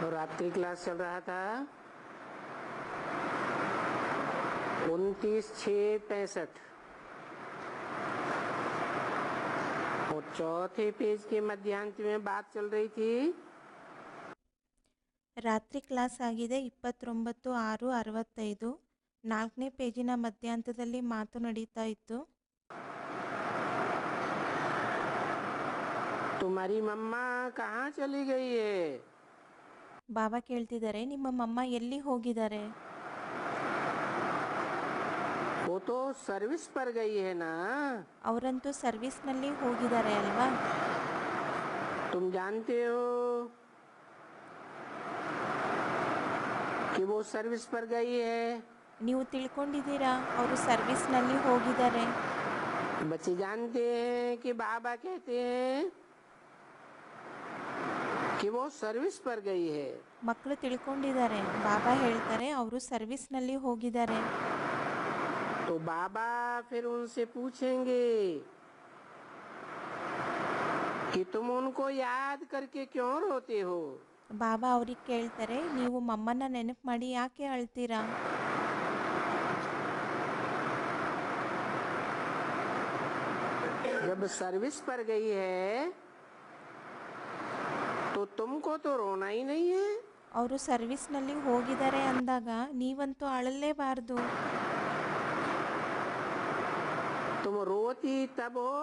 और रात्रि क्लास चल रहा था 29/6/65 और चौथे पेज के मध्यांत में बात चल रही थी। ರಾತ್ರಿ ಕ್ಲಾಸ್ ಆಗಿದೆ 29/6/65. 4ನೇ ಪೇಜಿನ ಮಧ್ಯಾಂತದಲ್ಲಿ ಮಾತು ನಡೀತಾ ಇತ್ತು. तुम्हारी मम्मा कहाँ चली गई है? ಬಾಬಾ ಕೇಳ್ತಿದ್ದಾರೆ, ನಿಮ್ಮ ಮಮ್ಮ ಎಲ್ಲಿ ಹೋಗಿದ್ದಾರೆ? वो तो सर्विस पर गई है ना। ಅವರಂತೂ ಸರ್ವಿಸ್ನಲ್ಲಿ ಹೋಗಿದ್ದಾರೆ ಅಲ್ವಾ? तुम जानते हो कि वो सर्विस पर गई है। ನೀವು ತಿಳ್ಕೊಂಡಿದ್ದೀರಾ ಅವರು ಸರ್ವಿಸ್ನಲ್ಲಿ ಹೋಗಿದ್ದಾರೆ. बच्चे जानते हैं कि बाबा कहते हैं कि वो सर्विस पर गई है। ಮಕ್ಕಳು ತಿಳ್ಕೊಂಡಿದ್ದಾರೆ, ಬಾಬಾ ಹೇಳ್ತಾರೆ ಅವರು ಸರ್ವಿಸ್ನಲ್ಲಿ ಹೋಗಿದ್ದಾರೆ. तो बाबा फिर उनसे पूछेंगे कि तुम उनको याद करके क्यों रोते हो? ಬಾಬಾ ಅವ್ರಿಗೆ ಕೇಳ್ತಾರೆ, ನೀವು ಮಮ್ಮನ ನೆನಪು ಮಾಡಿ ಯಾಕೆ ಅಳ್ತೀರಾ? जब सर्विस पर गई है तो तुमको तो रोना ही नहीं है। ಅವರು ಸರ್ವಿಸ್ನಲ್ಲಿ ಹೋಗಿದ್ದಾರೆ ಅಂದಾಗ ನೀವಂತೂ ಅಳಲೇಬಾರ್ದು. तुम रोती तब हो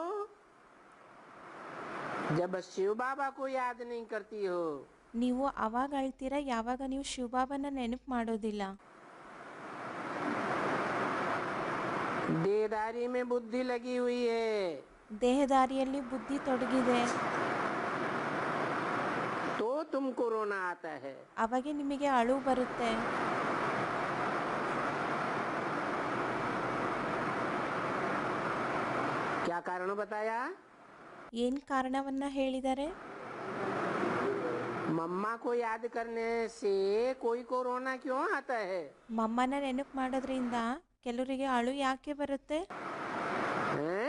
जब शिव बाबा को याद नहीं करती हो। ನೀವು ಅವಾಗ ಅಳ್ತೀರಾ ಯಾವಾಗ ನೀವು ಶಿವಬಾಬನ ನೆನಪು ಮಾಡೋದಿಲ್ಲ. देहदारी में बुद्धि लगी हुई है। ದೇಹದಾರಿಯಲ್ಲಿ ಬುದ್ಧಿ ತೊಡಗಿದೆ, तो तुमको रोना आता है। ಅವಾಗೆ ನಿಮಗೆ ಅಳು ಬರುತ್ತೆ. क्या कारण बताया? ಏನು ಕಾರಣವನ್ನ ಹೇಳಿದ್ದಾರೆ? मम्मा को याद करने से कोई को रोना क्यों आता है? ಮಮ್ಮನ ನೆನಪು ಮಾಡೋದ್ರಿಂದ ಕೆಲವರಿಗೆ ಅಳು ಯಾಕೆ ಬರುತ್ತೆ? हैं?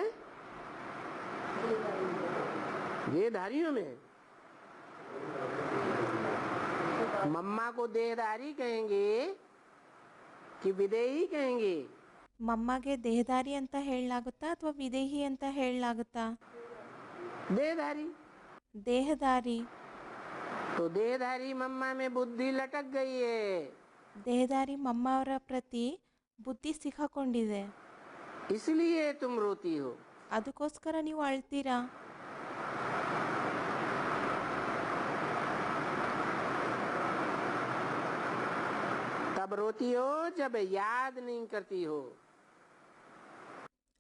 देहधारियों में मम्मा को देहधारी कहेंगे कि विदेही कहेंगे? ಮಮ್ಮಗೆ ದೇಹದಾರಿ ಅಂತ ಹೇಳಲಾಗುತ್ತಾ ಅಥವಾ ವಿದೇಹಿ ಅಂತ ಹೇಳಲಾಗುತ್ತಾ? देहधारी। ದೇಹದಾರಿ. तो देहधारी मम्मा में बुद्धि लटक गई है। ದೇಹದಾರಿ ಮಮ್ಮ ಅವರ ಪ್ರತಿ ಬುದ್ಧಿ ಸಿಕ್ಕಾಕೊಂಡಿದೆ, इसलिए तुम रोती हो। ಅದಕ್ಕೋಸ್ಕರ ನೀವು ಅಳ್ತೀರಾ. तब रोती हो जब याद नहीं करती हो।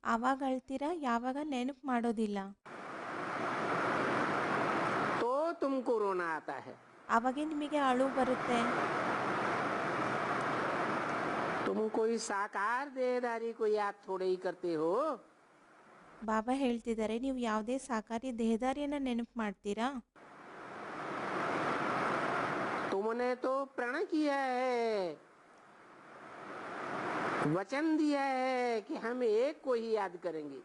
ಆವಾಗ ಅಳ್ತೀರಾ ಯಾವಾಗ ನೆನಪು ಮಾಡೋದಿಲ್ಲ. तो तुमको रोना आता है। ಅವಾಗೆ ನಿಮಗೆ ಅಳು ಬರುತ್ತೆ. तुम कोई साकार देहधारी को याद थोड़े ही करते हो। ಬಾಬಾ ಹೇಳ್ತಿದ್ದಾರೆ, ನೀವು ಯಾವುದೇ ಸಾಕಾರಿ ದೇಹದಾರಿಯನ್ನ ನೆನಪು ಮಾಡ್ತೀರಾ? तुमने तो प्रण किया है, वचन दिया है कि हम एक को ही याद करेंगे।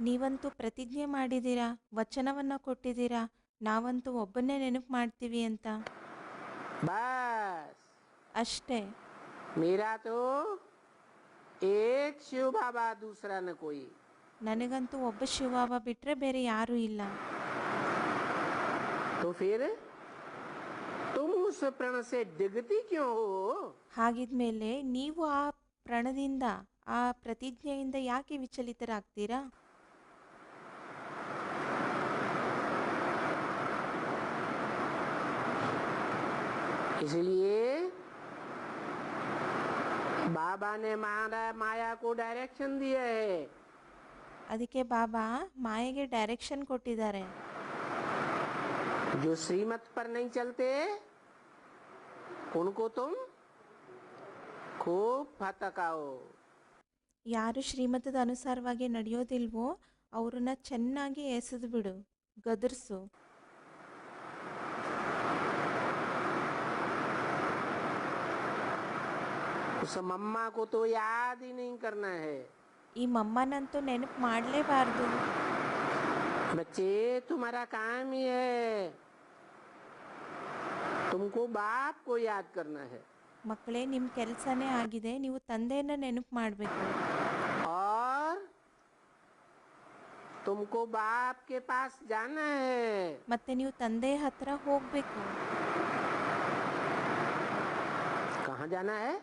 ನೀವಂತೂ ಪ್ರತಿಜ್ಞೆ ಮಾಡಿದ್ದೀರಾ, ವಚನವನ್ನ ಕೊಟ್ಟಿದ್ದೀರಾ, ನಾವಂತೂ ಒಬ್ಬನ್ನೇ ನೆನಪು ಮಾಡ್ತೀವಿ ಅಂತ. बस ಅಷ್ಟೇ. मेरा तो एक शिव बाबा, दूसरा न कोई। ನನಗಂತೂ ಒಬ್ಬ ಶಿವಬಾಬಾ ಬಿಟ್ಟರೆ ಬೇರೆ ಯಾರೂ ಇಲ್ಲ. तो फिर तुम उस प्रण से डिगती क्यों हो? ಹಾಗಿದ್ಮೇಲೆ ನೀವು ಆ ಪ್ರಣದಿಂದ ಆ ಪ್ರತಿಜ್ಞೆಯಿಂದ ಯಾಕೆ ವಿಚಲಿತರಾಗ್ತೀರಾ? इसलिए बाबा ने माया को डायरेक्शन दिया है। ಅದಕ್ಕೆ ಬಾಬಾ ಮಾಯೆಗೆ ಡೈರೆಕ್ಷನ್ ಕೊಟ್ಟಿದ್ದಾರೆ. जो श्रीमत पर नहीं चलते उनको तुम खूब फटकाओ। ಯಾರು ಶ್ರೀಮತದ ಅನುಸಾರವಾಗಿ ನಡೆಯೋದಿಲ್ವೋ ಅವ್ರನ್ನ ಚೆನ್ನಾಗಿ ಎಸೆದು ಬಿಡು, ಗದರ್ಸು. उस मम्मा को तो याद ही नहीं करना है। ಈ ಮಮ್ಮನಂತೂ ನೆನಪು ಮಾಡಲೇಬಾರ್ದು. बच्चे तुम्हारा काम ही है तुमको बाप को याद करना है ಮಕ್ಕಳೇ, ನಿಮ್ಮ ಕೆಲಸನೇ ಆಗಿದೆ, ನೀವು ತಂದೆಯನ್ನ ನೆನಪು ಮಾಡಬೇಕು. और तुमको बाप के पास जाना है. ಮತ್ತೆ ನೀವು ತಂದೆಯ ಹತ್ರ ಹೋಗಬೇಕು. कहाँ जाना है?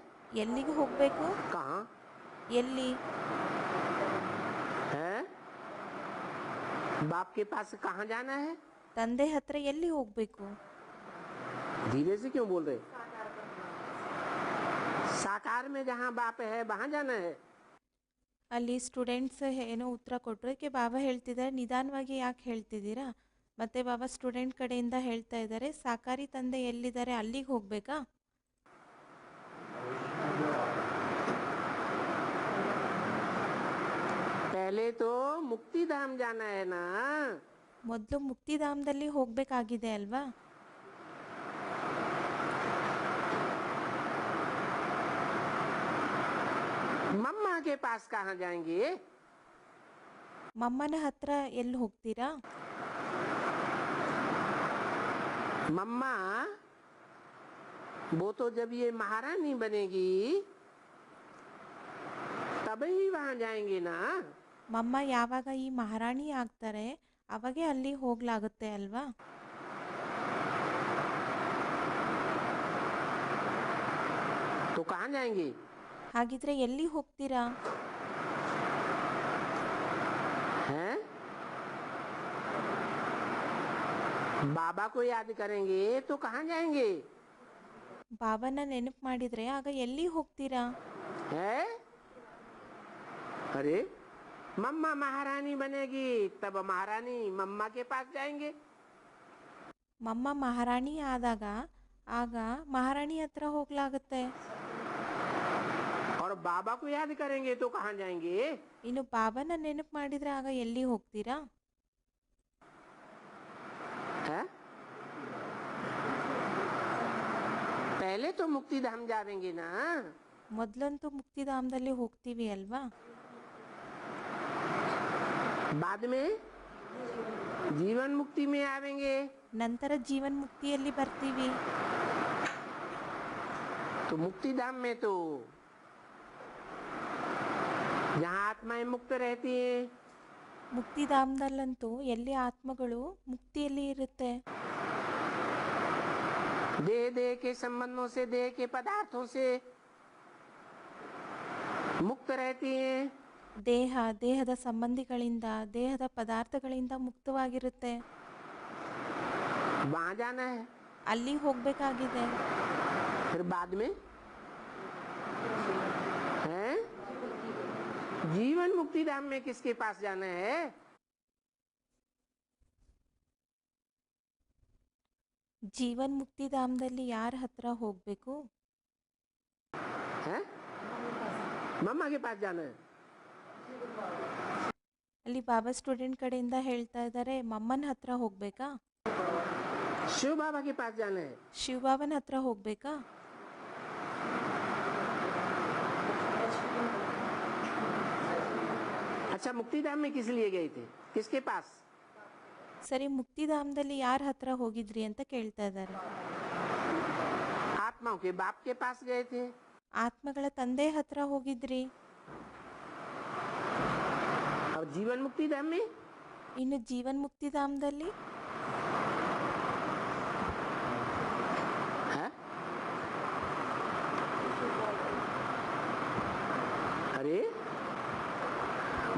ಎಲ್ಲಿಗೆ ಹೋಗಬೇಕು? कहाँ ಎಲ್ಲಿ? है? बाप के पास कहाँ जाना है? ತಂದೆ ಹತ್ರ ಎಲ್ಲಿ ಹೋಗಬೇಕು? धीरे से क्यों बोल रहे? साकार में जहाँ बाप है वहाँ जाना है. ಅಲ್ಲಿ ಸ್ಟೂಡೆಂಟ್ಸ್ ಏನೋ ಉತ್ತರ ಕೊಟ್ಟರು. ಅದಕ್ಕೆ ಬಾಬಾ ಹೇಳ್ತಿದ್ದಾರೆ, ನಿಧಾನವಾಗಿ ಯಾಕೆ ಹೇಳ್ತಿದ್ದೀರಾ? ಮತ್ತೆ ಬಾಬಾ ಸ್ಟೂಡೆಂಟ್ ಕಡೆಯಿಂದ ಹೇಳ್ತಾ ಇದ್ದಾರೆ, ಸಾಕಾರಿ ತಂದೆ ಎಲ್ಲಿದ್ದಾರೆ ಅಲ್ಲಿಗೆ ಹೋಗ್ಬೇಕಾ? पहले तो मुक्ति धाम जाना है ना. ಮೊದಲು ಮುಕ್ತಿಧಾಮದಲ್ಲಿ ಹೋಗಬೇಕಾಗಿದೆ ಅಲ್ವಾ? मम्मा के पास कहाँ जाएंगे? ಮಮ್ಮನ ಹತ್ರ ಎಲ್ಲಿ ಹೋಗ್ತೀರಾ? मम्मा वो तो जब ये महारानी बनेगी तभी वहाँ जाएंगे ना. ಮಮ್ಮ ಯಾವಾಗ ಈ ಮಹಾರಾಣಿ ಆಗ್ತಾರೆ ಅವಾಗೆ ಅಲ್ಲಿ ಹೋಗ್ಲಾಗುತ್ತೆ ಅಲ್ವಾ? तो कहाँ जाएंगे? ಹಾಗಿದ್ರೆ ಎಲ್ಲಿ ಹೋಗ್ತೀರಾ? हैं? बाबा को याद करेंगे तो कहाँ जाएंगे? ಬಾಬಾನ ನೆನಪು ಮಾಡಿದ್ರೆ ಆಗ ಎಲ್ಲಿ ಹೋಗ್ತೀರಾ? है? अरे मम्मा महारानी बनेगी तब महारानी मम्मा के पास जाएंगे. ಮಮ್ಮ ಮಹಾರಾಣಿ ಆದಾಗ ಆಗ ಮಹಾರಾಣಿ ಹತ್ರ ಹೋಗ್ಲಾಗುತ್ತೆ. और बाबा को याद करेंगे तो कहाँ जाएंगे? ಇನ್ನು ಬಾಬಾನ ನೆನಪು ಮಾಡಿದ್ರೆ ಆಗ ಎಲ್ಲಿ ಹೋಗ್ತೀರಾ? है? पहले तो मुक्ति धाम जाएंगे ना. ಮೊದಲಂತೂ ಮುಕ್ತಿಧಾಮದಲ್ಲಿ ಹೋಗ್ತೀವಿ ಅಲ್ವಾ? बाद में जीवन मुक्ति में आवेंगे. ನಂತರ ಜೀವನ್ ಮುಕ್ತಿಯಲ್ಲಿ ಬರ್ತೀವಿ. तो मुक्ति धाम में तो जहाँ आत्माएं मुक्त रहती हैं ಮುಕ್ತಿಧಾಮದಲ್ಲಂತೂ ಎಲ್ಲಿ ಆತ್ಮಗಳು ಮುಕ್ತಿಯಲ್ಲಿ ಇರುತ್ತೆ. देह देह के संबंधों से देह के पदार्थों से मुक्त रहती हैं. ದೇಹ ದೇಹದ ಸಂಬಂಧಿಗಳಿಂದ ದೇಹದ ಪದಾರ್ಥಗಳಿಂದ ಮುಕ್ತವಾಗಿರುತ್ತೆ. वहाँ जाना है. ಅಲ್ಲಿ ಹೋಗಬೇಕಾಗಿದೆ. फिर बाद में हैं जीवन मुक्ति धाम में किसके पास जाना है? ಜೀವನ್ ಮುಕ್ತಿಧಾಮದಲ್ಲಿ ಯಾರ ಹತ್ರ ಹೋಗಬೇಕು? हैं मम्मा के पास जाना है. ಅಲ್ಲಿ ಬಾಬಾ ಸ್ಟೂಡೆಂಟ್ ಕಡೆಯಿಂದ ಹೇಳ್ತಾ ಇದ್ದಾರೆ, ಮಮ್ಮನ ಹತ್ರ ಹೋಗ್ಬೇಕಾ? शिव बाबा के पास जाना है. ಶಿವಬಾಬನ ಹತ್ರ ಹೋಗ್ಬೇಕಾ? अच्छा मुक्ति धाम में किस लिए गए थे? किसके पास? ಸರಿ, ಮುಕ್ತಿಧಾಮದಲ್ಲಿ ಯಾರ ಹತ್ರ ಹೋಗಿದ್ರಿ ಅಂತ ಕೇಳ್ತಾ ಇದ್ದಾರೆ. आत्माओं के बाप के पास गए थे. ಆತ್ಮಗಳ ತಂದೆ ಹತ್ರ ಹೋಗಿದ್ರಿ. और जीवन मुक्ति धाम में ಇನ್ನು ಜೀವನ್ ಮುಕ್ತಿಧಾಮದಲ್ಲಿ है? अरे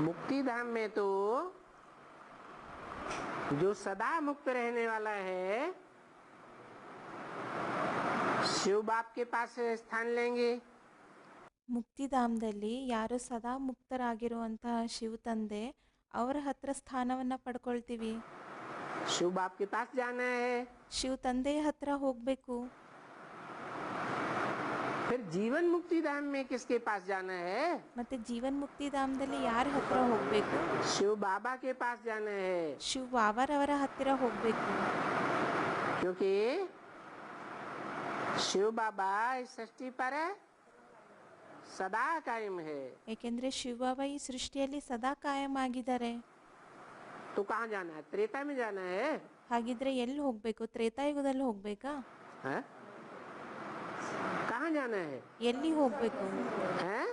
मुक्ति धाम में तो जो सदा मुक्त रहने वाला है शिव बाप के पास स्थान लेंगे. ಮುಕ್ತಿಧಾಮದಲ್ಲಿ ಯಾರು ಸದಾ ಮುಕ್ತರಾಗಿರುವಂತಹ ಶಿವ ತಂದೆ ಅವರ ಹತ್ರ ಸ್ಥಾನವನ್ನ ಪಡ್ಕೊಳ್ತೀವಿ. शिव बाप के पास जाना है. ಶಿವ ತಂದೆಯ ಹತ್ರ ಹೋಗ್ಬೇಕು. फिर जीवन मुक्ति धाम में किसके पास जाना है? ಮತ್ತೆ ಜೀವನ್ ಮುಕ್ತಿಧಾಮದಲ್ಲಿ ಯಾರ ಹತ್ರ ಹೋಗ್ಬೇಕು? शिव बाबा के पास जाना है. ಶಿವ ಬಾಬಾರವರ ಹತ್ತಿರ ಹೋಗ್ಬೇಕು. क्योंकि शिव बाबा इस सृष्टि पर सदा कायम है. ಏಕೆಂದ್ರೆ ಶಿವ ಬಾಬಾ ಈ ಸೃಷ್ಟಿಯಲ್ಲಿ ಸದಾ ಕಾಯಂ ಆಗಿದ್ದಾರೆ. तो कहाँ जाना है? त्रेता में जाना है. ಹಾಗಿದ್ರೆ ಎಲ್ಲಿ ಹೋಗ್ಬೇಕು? ತ್ರೇತಾಯುಗದಲ್ಲಿ ಹೋಗ್ಬೇಕಾ? है? कहाँ जाना है? ಎಲ್ಲಿ ಹೋಗಬೇಕು? हैं?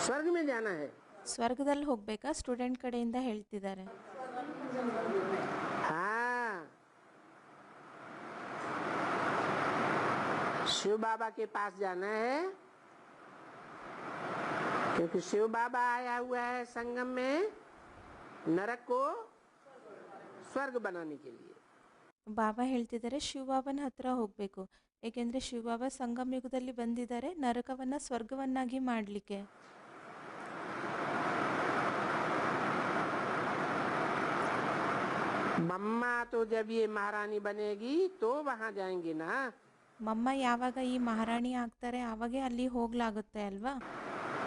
स्वर्ग में जाना है। ಸ್ವರ್ಗದಲ್ಲಿ ಹೋಗಬೇಕಾ? ಸ್ಟೂಡೆಂಟ್ ಕಡೆಯಿಂದ ಹೇಳ್ತಿದ್ದಾರೆ. हाँ, शिव बाबा के पास जाना है, क्योंकि शिव बाबा आया हुआ है संगम में नरक को स्वर्ग बनाने के लिए। ಬಾಬಾ ಹೇಳ್ತಿದ್ದಾರೆ ಶಿವಬಾಬನ ಹತ್ರ ಹೋಗಬೇಕು, ಏಕೆಂದರೆ ಶಿವಬಾಬಾ ಸಂಗಮ ಯುಗದಲ್ಲಿ ಬಂದಿದ್ದಾರೆ ನರಕವನ್ನು ಸ್ವರ್ಗವನ್ನಾಗಿ ಮಾಡಲಿಕ್ಕೆ. मम्मा तो जब ये महारानी बनेगी तो वहां जाएंगे ना। ಮಮ್ಮ ಯಾವಾಗ ಈ ಮಹಾರಾಣಿ ಆಗ್ತಾರೆ ಆವಾಗೇ ಅಲ್ಲಿ ಹೋಗ್ಲಾಗುತ್ತೆ ಅಲ್ವಾ?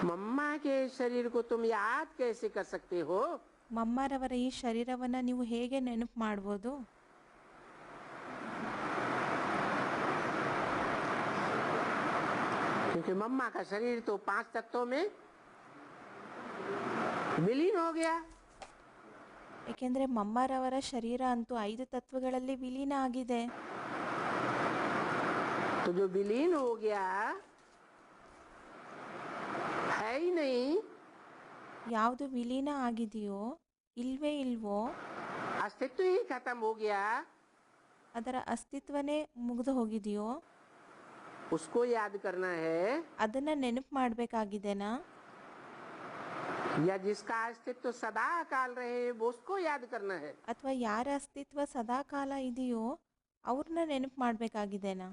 मम्मा के शरीर को तुम याद कैसे कर सकते हो? ಮಮ್ಮರವರ ಈ ಶರೀರವನ್ನು ನೀವು ಹೇಗೆ ನೆನಪು ಮಾಡ್ಬೋದು? क्योंकि मम्मा का शरीर तो 5 तत्वों में विलीन हो गया। ಏಕೆಂದರೆ ಮಮ್ಮರವರ ಶರೀರ ಅಂತೂ 5 ತತ್ವಗಳಲ್ಲಿ ವಿಲೀನ ಆಗಿದೆ. तो जो विलीन हो गया है ही नहीं, ಯಾವುದು ವಿಲೀನ ಆಗಿದೆಯೋ ಇಲ್ವೇ ಇಲ್ವೋ, अस्तित्व ही खत्म हो गया, ಅದರ ಅಸ್ತಿತ್ವನೇ ಮುಗಿದು ಹೋಗಿದೆಯೋ, उसको याद करना है। ಅದನ್ನು ನೆನಪು ಮಾಡಬೇಕಾಗಿದೆನಾ? या जिसका अस्तित्व सदा काल रहे वो उसको याद करना है। ಅಥವಾ ಯಾರ ಅಸ್ತಿತ್ವ ಸದಾ ಕಾಲ ಇದೆಯೋ ಅವ್ರನ್ನ ನೆನಪು ಮಾಡಬೇಕಾಗಿದೆನಾ?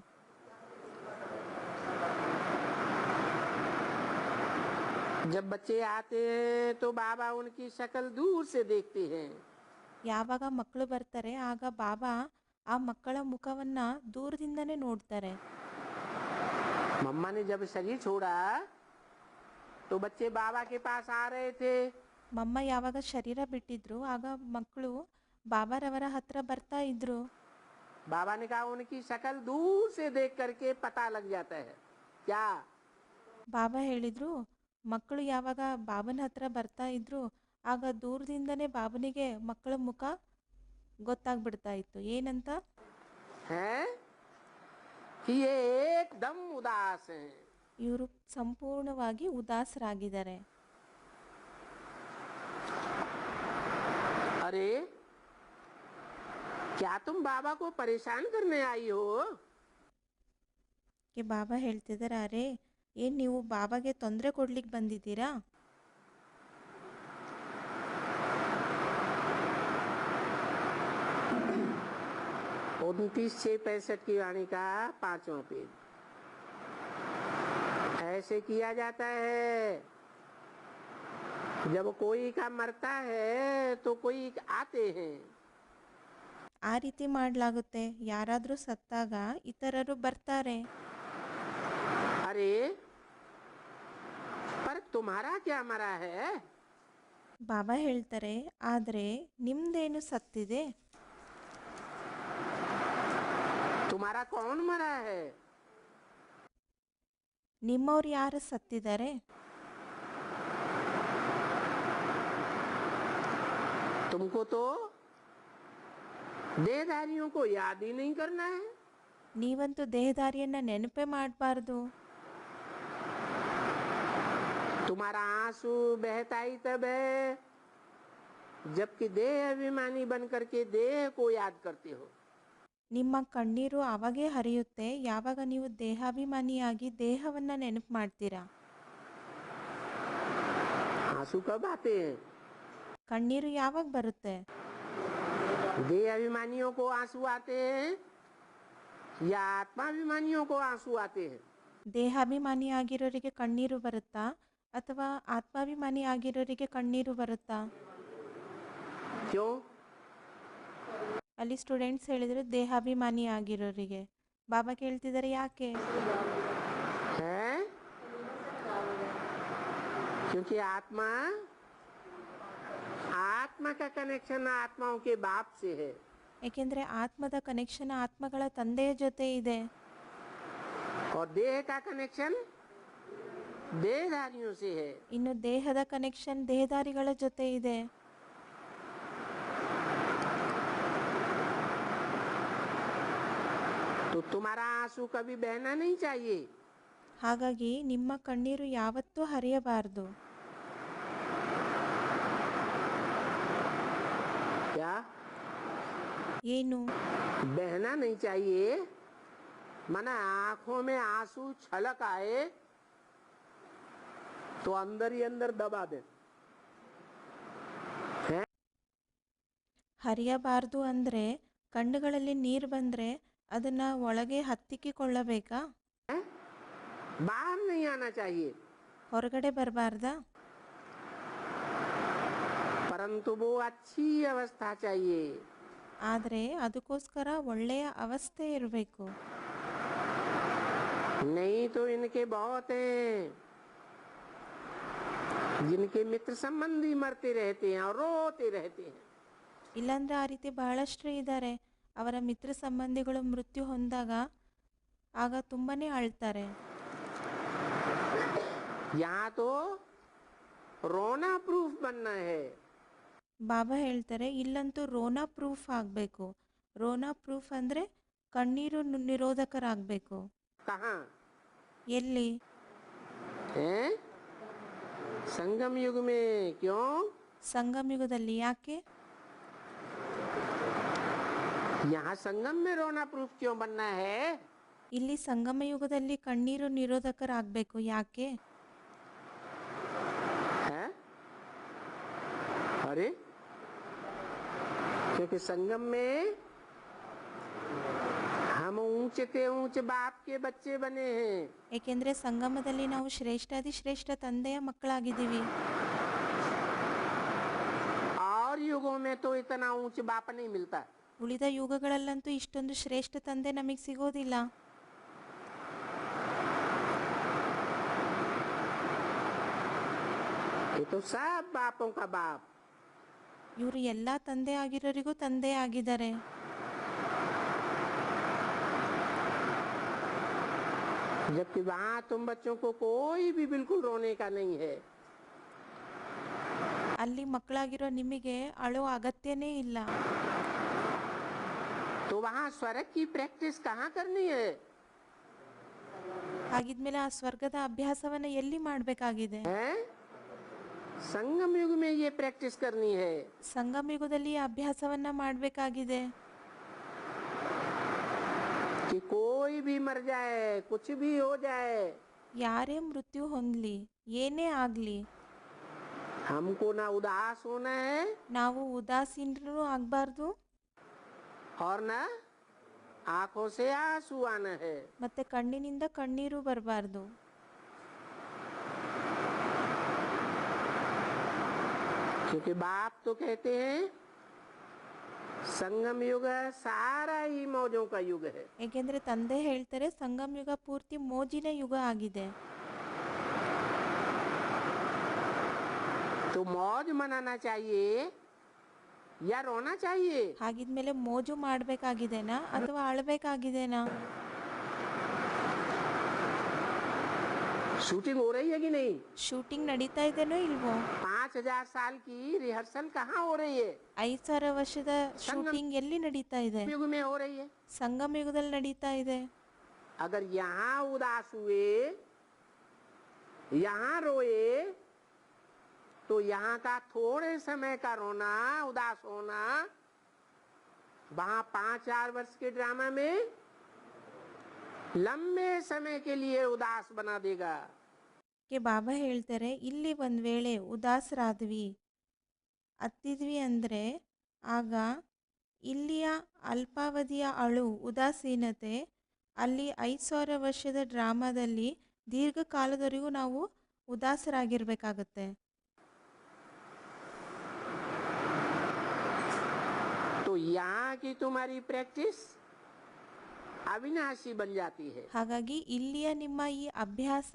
जब बच्चे आते हैं तो बाबा उनकी शक्ल दूर से देखते हैं। ಯಾವಾಗ ಮಕ್ಕಳು ಬರ್ತಾರೆ ಆಗ ಬಾಬಾ ಆ ಮಕ್ಕಳ ಮುಖವನ್ನ ದೂರದಿಂದನೇ ನೋಡ್ತಾರೆ. मम्मा ने जब शरीर छोड़ा तो बच्चे बाबा के पास आ रहे थे। ಮಮ್ಮ ಯಾವಾಗ ಶರೀರ ಬಿಟ್ಟಿದ್ರು ಆಗ ಮಕ್ಕಳು ಬಾಬಾರವರ ಹತ್ರ ಬರ್ತಾ ಇದ್ರು. बाबा ने कहा उनकी शक्ल दूर से देख करके पता लग जाता है। क्या? ಬಾಬಾ ಹೇಳಿದ್ರು ಮಕ್ಕಳು ಯಾವಾಗ ಬಾಬನ ಹತ್ರ ಬರ್ತಾ ಇದ್ರು ಆಗ ದೂರದಿಂದನೇ ಬಾಬನಿಗೆ ಮಕ್ಕಳ ಮುಖ ಗೊತ್ತಾಗ್ಬಿಡ್ತಾ ಇತ್ತು. ಏನಂತ? है कि ये एकदम उदास हैं। ಇವರು ಸಂಪೂರ್ಣವಾಗಿ ಉದಾಸರಾಗಿದ್ದಾರೆ. अरे क्या तुम बाबा को परेशान करने आई हो? ಬಾಬಾ ಹೇಳ್ತಿದ್ದಾರೆ, ಅರೆ ಏನ್ ನೀವು ಬಾಬಾಗೆ ತೊಂದರೆ ಕೊಡ್ಲಿಕ್ಕೆ ಬಂದಿದ್ದೀರಾ? 29/6/65 की वाणी का 5वां पेज। ऐसे किया जाता है, जब कोई का मरता है तो कोई आते हैं। ಆ ರೀತಿ ಮಾಡಲಾಗುತ್ತೆ, ಯಾರಾದರೂ ಸತ್ತಾಗ ಇತರರು ಬರ್ತಾರೆ. अरे पर तुम्हारा क्या मरा है? ಬಾಬಾ ಹೇಳ್ತಾರೆ, ಆದರೆ ನಿಮ್ದೇನು ಸತ್ತಿದೆ? तुम्हारा कौन मरा है? ನಿಮ್ಮವ್ರು ಯಾರು ಸತ್ತಿದ್ದಾರೆ? तुमको तो देहधारियों को याद ही नहीं करना है। ನೀವಂತೂ ದೇಹದಾರಿಯನ್ನ ನೆನಪೇ ಮಾಡಬಾರ್ದು. तुम्हारा आंसू बहता ही तब है जबकि देह अभिमानी बन करके देह को याद करते हो। ನಿಮ್ಮ ಕಣ್ಣೀರು ಅವಾಗೇ ಹರಿಯುತ್ತೆ ಯಾವಾಗ ನೀವು ದೇಹಾಭಿಮಾನಿಯಾಗಿ ದೇಹವನ್ನ ನೆನಪು ಮಾಡ್ತೀರಾ. आंसू कब आते हैं? ಕಣ್ಣೀರು ಯಾವಾಗ ಬರುತ್ತೆ? देह अभिमानियों को आंसू आते हैं या आत्माभिमानियों को आंसू आते हैं? ದೇಹಾಭಿಮಾನಿ ಆಗಿರೋರಿಗೆ ಕಣ್ಣೀರು ಬರುತ್ತಾ ಅಥವಾ ಆತ್ಮಾಭಿಮಾನಿ ಆಗಿರೋರಿಗೆ ಕಣ್ಣೀರು ಬರುತ್ತಾ? क्यों? ಅಲ್ಲಿ ಸ್ಟೂಡೆಂಟ್ಸ್ ಹೇಳಿದ್ರು ದೇಹಾಭಿಮಾನಿ ಆಗಿರೋರಿಗೆ. ಬಾಬಾ ಕೇಳ್ತಿದ್ದಾರೆ ಯಾಕೆ? है क्योंकि आत्मा का कनेक्शन आत्माओं के बाप से है। ಏಕೆಂದರೆ ಆತ್ಮದ ಕನೆಕ್ಷನ್ ಆತ್ಮಗಳ ತಂದೆಯ ಜೊತೆ ಇದೆ. और देह का कनेक्शन देहधारियों से है। ಇನ್ನು ದೇಹದ ಕನೆಕ್ಷನ್ ದೇಹದಾರಿಗಳ ಜೊತೆ ಇದೆ. तो तुम्हारा आंसू कभी बहना नहीं चाहिए। ಹಾಗಾಗಿ ನಿಮ್ಮ ಕಣ್ಣೀರು ಯಾವತ್ತೂ ಹರಿಯಬಾರದು. क्या ಏನು? बहना नहीं चाहिए, माना आंखों में आंसू छलक आए तो अंदर ही अंदर दबा दे। हैं? ಹರಿಯಬಾರದು ಅಂದರೆ ಕಣ್ಣುಗಳಲ್ಲಿ ನೀರು ಬಂದರೆ ಅದನ್ನು ಒಳಗೆ ಹತ್ತಿಕ್ಕಿಕೊಳ್ಳಬೇಕಾ? हैं? बाहर नहीं आना चाहिए, ಹೊರಗಡೆ ಬರಬಾರ್ದಾ? परंतु वो अच्छी अवस्था चाहिए। ಆದರೆ ಅದಕ್ಕೋಸ್ಕರ ಒಳ್ಳೆಯ ಅವಸ್ಥೆ ಇರಬೇಕು. नहीं तो इनके बहुत हैं जिनके मित्र संबंधी मरते रहते हैं और रोते रहते हैं। ಇಲ್ಲಾಂದ್ರೆ ಆ ರೀತಿ ಬಹಳಷ್ಟು ಇದ್ದಾರೆ. ಅವರ ಮಿತ್ರ ಸಂಬಂಧಿಗಳು ಮೃತ್ಯು ಹೊಂದಾಗ ಆಗ ತುಂಬಾನೇ ಅಳ್ತಾರೆ. यहाँ तो रोना प्रूफ बनना है। ಬಾಬಾ ಹೇಳ್ತಾರೆ ಇಲ್ಲಂತೂ ರೋನಾ ಪ್ರೂಫ್ ಆಗಬೇಕು. ರೋನಾ ಪ್ರೂಫ್ ಅಂದರೆ ಕಣ್ಣೀರು ನಿರೋಧಕರಾಗಬೇಕು. कहाँ ಎಲ್ಲಿ? हैं? संगम युग में। क्यों? ಸಂಗಮ ಯುಗದಲ್ಲಿ. ಯಾಕೆ? यहाँ संगम में रोना प्रूफ क्यों बनना है? ಇಲ್ಲಿ ಸಂಗಮ ಯುಗದಲ್ಲಿ ಕಣ್ಣೀರು ನಿರೋಧಕರಾಗಬೇಕು. ಯಾಕೆ? हैं? अरे क्योंकि संगम में हम ऊंचे से ऊंचे बाप के बच्चे बने हैं। ಏಕೆಂದರೆ ಸಂಗಮದಲ್ಲಿ ನಾವು ಶ್ರೇಷ್ಠಾದಿ ಶ್ರೇಷ್ಠ ತಂದೆಯ ಮಕ್ಕಳಾಗಿದ್ದೀವಿ. और युगों में तो इतना ऊंचे बाप नहीं मिलता। ಉಳಿದ ಯುಗಗಳಲ್ಲಂತೂ ಇಷ್ಟೊಂದು ಶ್ರೇಷ್ಠ ತಂದೆ ನಮಗೆ ಸಿಗೋದಿಲ್ಲ. ये तो सब बापों का बाप। ಇವರು ಎಲ್ಲ ತಂದೆ ಆಗಿರೋರಿಗೂ ತಂದೆ ಆಗಿದ್ದಾರೆ. जबकि वहाँ तुम बच्चों को कोई भी बिल्कुल रोने का नहीं है। ಅಲ್ಲಿ ಮಕ್ಕಳಾಗಿರೋ ನಿಮಗೆ ಅಳೋ ಅಗತ್ಯನೇ ಇಲ್ಲ. तो वहाँ स्वर्ग की प्रैक्टिस कहाँ करनी है? ಹಾಗಿದ್ಮೇಲೆ ಆ ಸ್ವರ್ಗದ ಅಭ್ಯಾಸವನ್ನ ಎಲ್ಲಿ ಮಾಡಬೇಕಾಗಿದೆ? हैं? संगम युग में ये प्रैक्टिस करनी है। ಸಂಗಮ ಯುಗದಲ್ಲಿ ಈ ಅಭ್ಯಾಸವನ್ನ ಮಾಡಬೇಕಾಗಿದೆ. कि कोई भी मर जाए, कुछ भी हो जाए, ಯಾರೇ ಮೃತ್ಯು ಹೊಂದಲಿ, ಏನೇ ಆಗಲಿ, हमको ना उदास होना है ನಾವು ಉದಾಸೀನರು ಆಗಬಾರ್ದು और ना आंखों से आंसू आना है। ಮತ್ತೆ ಕಣ್ಣಿನಿಂದ ಕಣ್ಣೀರು ಬರಬಾರ್ದು. क्योंकि बाप तो कहते हैं संगम युग सारा ही मौजों का युग है। ಏಕೆಂದರೆ ತಂದೆ ಹೇಳ್ತಾರೆ ಸಂಗಮ ಯುಗ ಪೂರ್ತಿ ಮೋಜಿನ ಯುಗ ಆಗಿದೆ. तो मौज मनाना चाहिए या रोना चाहिए? ಹಾಗಿದ್ಮೇಲೆ ಮೋಜು ಮಾಡಬೇಕಾಗಿದೆನಾ ಅಥವಾ ಅಳಬೇಕಾಗಿದೆನಾ? शूटिंग हो रही है कि नहीं? ಶೂಟಿಂಗ್ ನಡೀತಾ ಇದೆನೋ ಇಲ್ವೋ? 5000 साल की रिहर्सल कहाँ हो रही है? 5,000 ವರ್ಷದ ಶೂಟಿಂಗ್ ಎಲ್ಲಿ ನಡೀತಾ ಇದೆ? युग में हो रही है। ಸಂಗಮ ಯುಗದಲ್ಲಿ ನಡೀತಾ ಇದೆ. अगर यहाँ उदास हुए, यहाँ रोए, तो यहाँ का थोड़े समय का रोना, उदास होना, वहाँ 5,000 वर्ष के ड्रामा में लंबे समय के लिए उदास बना देगा। ಕೆ ಬಾಬಾ ಹೇಳ್ತಾರೆ ಇಲ್ಲಿ ಒಂದು ವೇಳೆ ಉದಾಸರಾದ್ವಿ ಅತ್ತಿದ್ವಿ ಅಂದರೆ ಆಗ ಇಲ್ಲಿಯ ಅಲ್ಪಾವಧಿಯ ಅಳು ಉದಾಸೀನತೆ ಅಲ್ಲಿ 5,000 ವರ್ಷದ ಡ್ರಾಮಾದಲ್ಲಿ ದೀರ್ಘಕಾಲದವರೆಗೂ ನಾವು ಉದಾಸರಾಗಿರ್ಬೇಕಾಗತ್ತೆ. तो यहाँ की तुम्हारी प्रैक्टिस अविनाशी बन जाती है। ಹಾಗಾಗಿ ಇಲ್ಲಿಯ ನಿಮ್ಮ ಈ ಅಭ್ಯಾಸ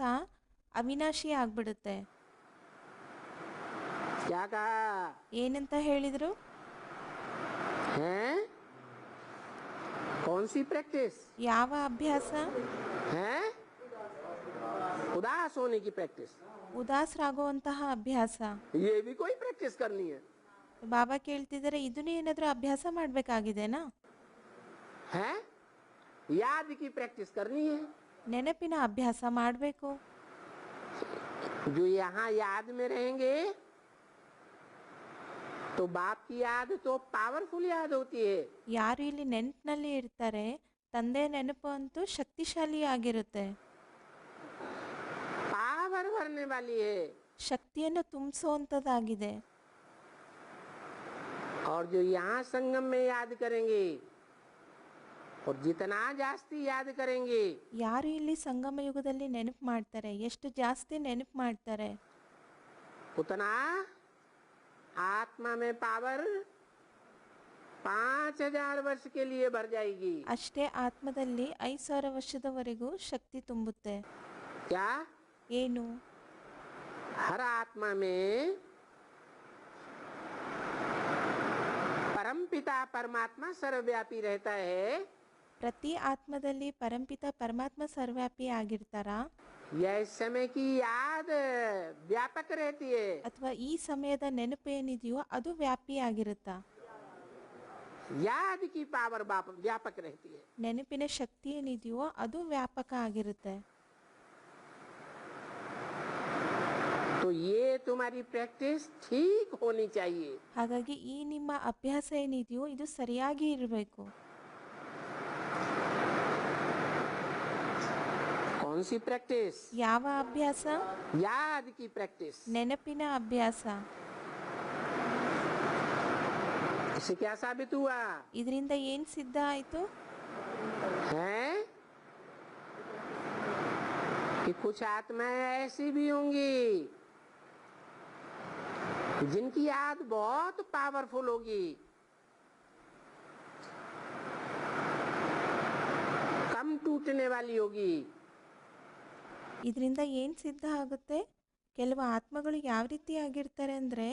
ಅವಿನಾಶಿ ಆಗ್ಬಿಡುತ್ತೆ. क्या कहा ಏನಂತ ಹೇಳಿದ್ರು? हैं? कौन सी प्रैक्टिस ಯಾವ ಅಭ್ಯಾಸ? है? उदास होने की प्रैक्टिस। ಉದಾಸರಾಗುವಂತಹ ಅಭ್ಯಾಸ. ये भी कोई प्रैक्टिस करनी है? ಬಾಬಾ ಕೇಳ್ತಿದ್ದಾರೆ ಇದನ್ನು ಏನಾದರೂ ಅಭ್ಯಾಸ ಮಾಡಬೇಕಾಗಿದೆನಾ? है? याद की प्रैक्टिस करनी है। ನೆನಪಿನ ಅಭ್ಯಾಸ ಮಾಡಬೇಕು. जो यहाँ याद में रहेंगे तो बाप की याद तो पावरफुल याद होती है। ಯಾರು ಇಲ್ಲಿ ನೆನಪಿನಲ್ಲಿ ಇರ್ತಾರೆ ತಂದೆ ನೆನಪು ಅಂತೂ ಶಕ್ತಿಶಾಲಿ ಆಗಿರುತ್ತೆ, पावर भरने वाली है। ಶಕ್ತಿಯನ್ನು ತುಂಬಿಸುವಂಥದ್ದಾಗಿದೆ. और जो यहाँ संगम में याद करेंगे और जितना जास्ती याद करेंगे ಯಾರು ಇಲ್ಲಿ ಸಂಗಮ ಯುಗದಲ್ಲಿ ನೆನಪು ಮಾಡ್ತಾರೆ, ಎಷ್ಟು ಜಾಸ್ತಿ ನೆನಪು ಮಾಡ್ತಾರೆ उतना आत्मा में पावर 5000 वर्ष के लिए भर जाएगी। ಅಷ್ಟೇ ಆತ್ಮದಲ್ಲಿ 5,000 ವರ್ಷದವರೆಗೂ ಶಕ್ತಿ ತುಂಬುತ್ತೆ. क्या ಏನು? हर आत्मा में परमपिता परमात्मा सर्वव्यापी रहता है। ಪ್ರತಿ ಆತ್ಮದಲ್ಲಿ ಪರಂಪಿತ ಪರಮಾತ್ಮ ಸರ್ವ್ಯಾಪಿ ಆಗಿರ್ತಾರಾ, यह इस समय की याद व्यापक रहती है। ಅಥವಾ ಈ ಸಮಯದ ನೆನಪು ಏನಿದೆಯೋ ಅದು ವ್ಯಾಪಿ ಆಗಿರುತ್ತಾ? याद की पावर व्यापक रहती है। ನೆನಪಿನ ಶಕ್ತಿ ಏನಿದೆಯೋ ಅದು ವ್ಯಾಪಕ ಆಗಿರುತ್ತೆ. तो ये तुम्हारी प्रैक्टिस ठीक होनी चाहिए। ಹಾಗಾಗಿ ಈ ನಿಮ್ಮ ಅಭ್ಯಾಸ ಏನಿದೆಯೋ ಇದು ಸರಿಯಾಗಿ ಇರಬೇಕು. कौन सी प्रैक्टिस? ಯಾವ ಅಭ್ಯಾಸ? याद की प्रैक्टिस। ನೆನಪಿನ ಅಭ್ಯಾಸ. इससे क्या साबित हुआ ಇದರಿಂದ ಏನ್ ಸಿದ್ಧ ಆಯ್ತು? है कि कुछ आत्माएं ऐसी भी होंगी जिनकी याद बहुत पावरफुल होगी, कम टूटने वाली होगी। ಇದರಿಂದ ಏನು ಸಿದ್ಧ ಆಗುತ್ತೆ? ಕೆಲವು ಆತ್ಮಗಳು ಯಾವ ರೀತಿ ಆಗಿರ್ತಾರೆ ಅಂದರೆ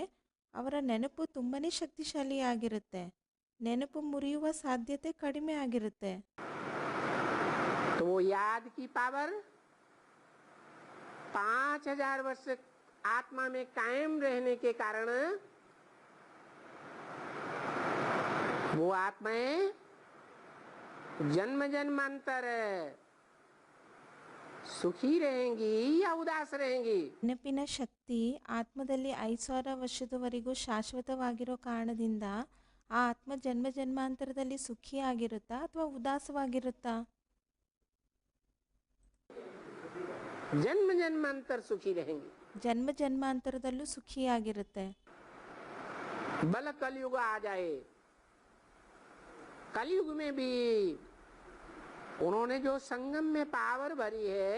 ಅವರ ನೆನಪು ತುಂಬಾ ಶಕ್ತಿಶಾಲಿ ಆಗಿರುತ್ತೆ, ನೆನಪು ಮುರಿಯುವ ಸಾಧ್ಯತೆ ಕಡಿಮೆ ಆಗಿರುತ್ತೆ. तो वो याद की पावर 5000 वर्ष आत्मा में कायम रहने के कारण वो आत्माएं जन्म जन्मांतर सुखी रहेंगी या उदास रहेंगी। ನೆನಪಿನ ಶಕ್ತಿ ಆತ್ಮದಲ್ಲಿ 5,000 ವರ್ಷದವರೆಗೂ ಶಾಶ್ವತವಾಗಿರೋ ಕಾರಣದಿಂದ ಆ ಆತ್ಮ ಜನ್ಮ ಜನ್ಮಾಂತರದಲ್ಲಿ ಸುಖಿಯಾಗಿರುತ್ತಾ ಅಥವಾ ಉದಾಸವಾಗಿರುತ್ತಾ? जन्म जन्मांतर सुखी रहेंगी। ಜನ್ಮ ಜನ್ಮಾಂತರದಲ್ಲೂ ಸುಖಿಯಾಗಿರುತ್ತೆ. बल कलयुग आ जाए, कलयुग में भी उन्होंने जो संगम में पावर भरी है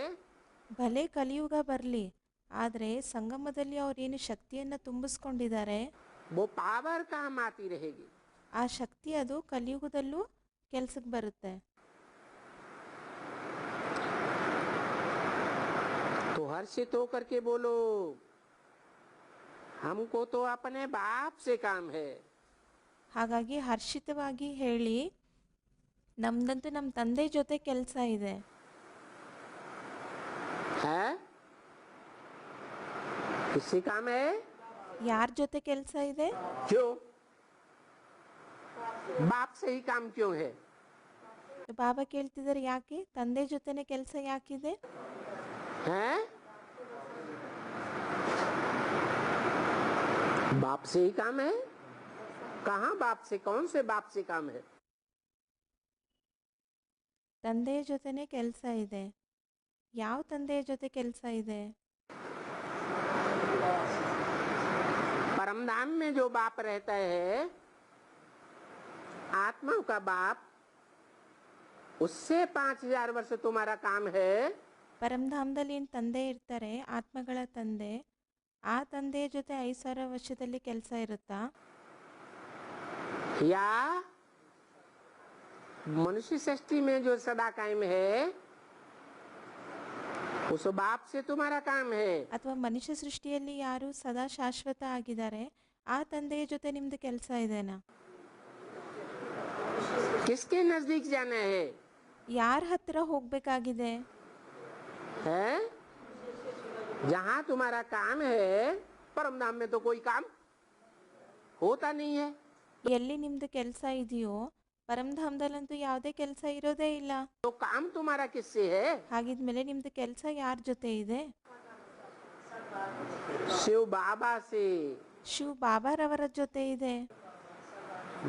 ಭಲೆ ಕಲಿಯುಗ ಬರಲಿ, ಆದರೆ ಸಂಗಮದಲ್ಲಿ ಅವರೇನು ಶಕ್ತಿಯನ್ನು ತುಂಬಿಸ್ಕೊಂಡಿದ್ದಾರೆ वो पावर काम आती रहेगी। ಆ ಶಕ್ತಿ ಅದು ಕಲಿಯುಗದಲ್ಲೂ ಕೆಲ್ಸಕ್ಕೆ ಬರುತ್ತೆ. तो हर्षित होकर के बोलो, हमको तो अपने बाप से काम है। ಹಾಗಾಗಿ ಹರ್ಷಿತವಾಗಿ ಹೇಳಿ, ನಮ್ದಂತೂ ನಮ್ಮ ತಂದೆ ಜೊತೆ ಕೆಲಸ ಇದೆ. है किससे काम है? ಯಾರ ಜೊತೆ ಕೆಲಸ ಇದೆ? क्यों? बाप से ही काम क्यों है? ಬಾಬಾ ಕೇಳ್ತಿದ್ದಾರೆ, ಯಾಕೆ ತಂದೆ ಜೊತೆನೆ ಕೆಲಸ ಯಾಕಿದೆ? हैं? बाप से ही काम है? कहाँ बाप से? कौन से बाप से काम है? ತಂದೆಯ ಜೊತೆನೆ ಕೆಲಸ ಇದೆ. ಯಾವ ತಂದೆಯ ಜೊತೆ ಕೆಲಸ ಇದೆ? परमधाम में जो बाप रहता है, आत्मा का बाप, उससे 5000 वर्ष तुम्हारा काम है। ಪರಮಧಾಮದಲ್ಲಿ ಏನು ತಂದೆ ಇರ್ತಾರೆ, ಆತ್ಮಗಳ ತಂದೆ, ಆ ತಂದೆಯ ಜೊತೆ 5,000 ವರ್ಷದಲ್ಲಿ ಕೆಲಸ ಇರುತ್ತಾ? या मनुष्य सृष्टि में जो सदा कायम है, उस बाप से तुम्हारा काम है। ಅಥವಾ ಮನುಷ್ಯ ಸೃಷ್ಟಿಯಲ್ಲಿ ಯಾರು ಸದಾ ಶಾಶ್ವತ ಆಗಿದ್ದಾರೆ ಆ ತಂದೆಯ ಜೊತೆ ನಿಮ್ದು ಕೆಲಸ ಇದೆನಾ? किसके नजदीक जाना है? ಯಾರ ಹತ್ತಿರ ಹೋಗ್ಬೇಕಾಗಿದೆ? है जहाँ तुम्हारा काम है, परमधाम में तो कोई काम होता नहीं है। ಎಲ್ಲಿ ನಿಮ್ದು ಕೆಲಸ ಇದೆಯೋ ಪರಮಧಾಮದಲ್ಲಂತೂ ಯಾವುದೇ ಕೆಲಸ ಇರೋದೇ ಇಲ್ಲ. तो काम तुम्हारा किससे है? ಹಾಗಿದ್ಮೇಲೆ ನಿಮ್ದು ಕೆಲಸ ಯಾರ ಜೊತೆ ಇದೆ? शिव बाबा से। ಶಿವ್ ಬಾಬಾರವರ ಜೊತೆ ಇದೆ.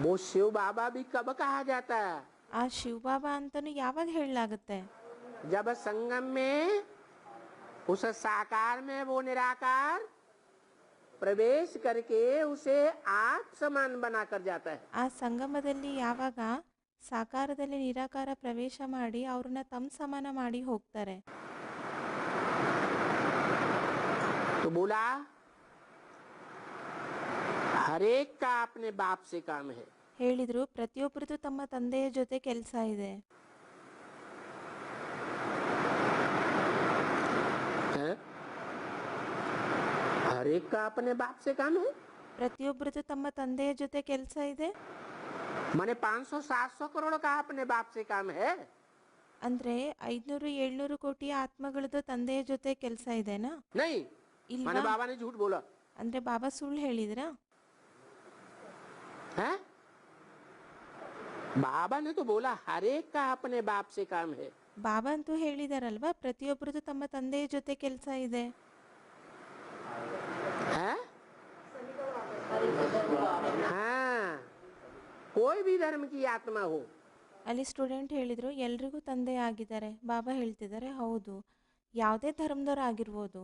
वो शिव बाबा भी कब कहा जाता है? ಆ ಶಿವ್ ಬಾಬಾ ಅಂತಾನು ಯಾವಾಗ ಹೇಳಲಾಗುತ್ತೆ? जब संगम में उस साकार में वो निराकार प्रवेश करके उसे आप समान बना कर जाता है। ಆ ಸಂಗಮದಲ್ಲಿ ಯಾವಾಗ ಸಾಕಾರದಲ್ಲಿ ನಿರಾಕಾರ ಪ್ರವೇಶ ಮಾಡಿ ಅವ್ರನ್ನ ತಮ್ಮ ಸಮಾನ ಮಾಡಿ ಹೋಗ್ತಾರೆ. तो बोला हर एक का अपने बाप से काम है। ಹೇಳಿದ್ರು ಪ್ರತಿಯೊಬ್ಬರದು ತಮ್ಮ ತಂದೆಯ ಜೊತೆ ಕೆಲಸ ಇದೆ. हर एक का अपने बाप से काम है ಪ್ರತಿಯೊಬ್ಬರದು ತಮ್ಮ ತಂದೆಯ ಜೊತೆ ಕೆಲಸ ಇದೆ. माने 500-700 करोड़ का अपने बाप से काम है। ಅಂದ್ರೆ 500-700 ಕೋಟಿ ಆತ್ಮಗಳದ್ದು ತಂದೆಯ ಜೊತೆ ಕೆಲಸ ಇದೆನಾ? नहीं, ಇಲ್ವಾ? माने बाबा ने झूठ बोला ಅಂದ್ರೆ ಬಾಬಾ ಸುಳ್ಳು ಹೇಳಿದ್ರಾ? है? बाबा ने तो बोला हर एक का अपने बाप से काम है। ಬಾಬಾ ಅಂತೂ ಹೇಳಿದಾರಲ್ವಾ ಪ್ರತಿಯೊಬ್ಬರದು ತಮ್ಮ ತಂದೆಯ ಜೊತೆ ಕೆಲಸ ಇದೆ. है? हाँ, कोई भी धर्म की आत्मा हो, ಅಲ್ಲಿ ಸ್ಟೂಡೆಂಟ್ ಹೇಳಿದ್ರು ಎಲ್ರಿಗೂ ತಂದೆ ಆಗಿದ್ದಾರೆ. ಬಾಬಾ ಹೇಳ್ತಿದ್ದಾರೆ ಹೌದು, ಯಾವುದೇ ಧರ್ಮದವ್ರು ಆಗಿರ್ಬೋದು,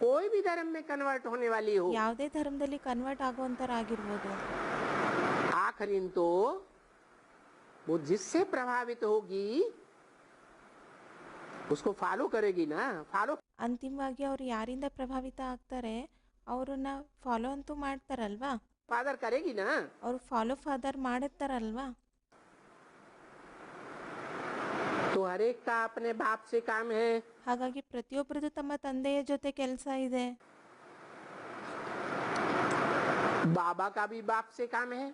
कोई भी धर्म में कन्वर्ट होने वाली हो, ಯಾವುದೇ ಧರ್ಮದಲ್ಲಿ ಕನ್ವರ್ಟ್ ಆಗುವಂಥವ್ರು ಆಗಿರ್ಬೋದು, आखिरी तो वो जिससे प्रभावित होगी उसको फॉलो करेगी ना। फॉलो ಅಂತಿಮವಾಗಿ ಅವ್ರು ಯಾರಿಂದ ಪ್ರಭಾವಿತ ಆಗ್ತಾರೆ ಅವ್ರನ್ನ ಫಾಲೋ ಅಂತೂ ಮಾಡ್ತಾರಲ್ವಾ? फादर करेगी ना। ಅವ್ರು ಫಾಲೋ ಫಾದರ್ ಮಾಡುತ್ತಾರಲ್ವಾ? तो हर एक का अपने बाप से काम है। ಹಾಗಾಗಿ ಪ್ರತಿಯೊಬ್ಬರದು ತಮ್ಮ ತಂದೆಯ ಜೊತೆ ಕೆಲಸ ಇದೆ. बाबा का भी बाप से काम है।